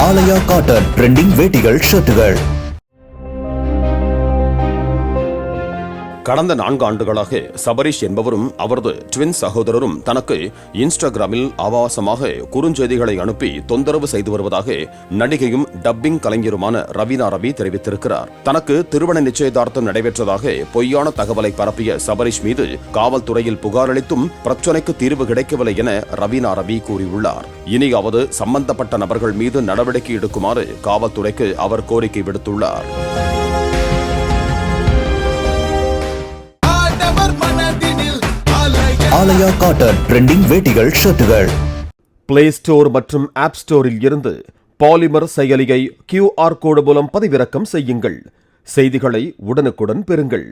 ஆலயா cotton trending வேட்டிகள் ஷர்ட்டுகள். கடந்த 4 ஆண்டுகளாக சபரீஷ் என்பவரும் அவரது ட்வின் சகோதரரும் தனக்கு இன்ஸ்டாகிராமில் ஆபாசமாக குறுஞ்செய்திகளை அனுப்பி தொந்தரவு செய்து வருவதாக நடிகையும் டப்பிங் கலைஞருமான ரவீனா ரவி தெரிவித்திருக்கிறார். தனக்கு திருமண நிச்சயதார்த்தம் நடைபெற்றதாக பொய்யான தகவலை பரப்பிய சபரீஷ் மீது காவல்துறையில் புகார் அளித்தும் பிரச்சனைக்கு தீர்வு கிடைக்கவில்லை என ரவீனா ரவி கூறியுள்ளார். இனியாவது சம்பந்தப்பட்ட நபர்கள் மீது நடவடிக்கை எடுக்குமாறு காவல்துறைக்கு அவர் கோரிக்கை விடுத்துள்ளார். ஆலயா காட்டன் ட்ரெண்டிங் வேட்டிகள் ஷர்ட்டுகள். பிளே ஸ்டோர் மற்றும் ஆப் ஸ்டோரில் இருந்து பாலிமர் செயலியை QR கோடு மூலம் பதிவிறக்கம் செய்யுங்கள். செய்திகளை உடனுக்குடன் பெறுங்கள்.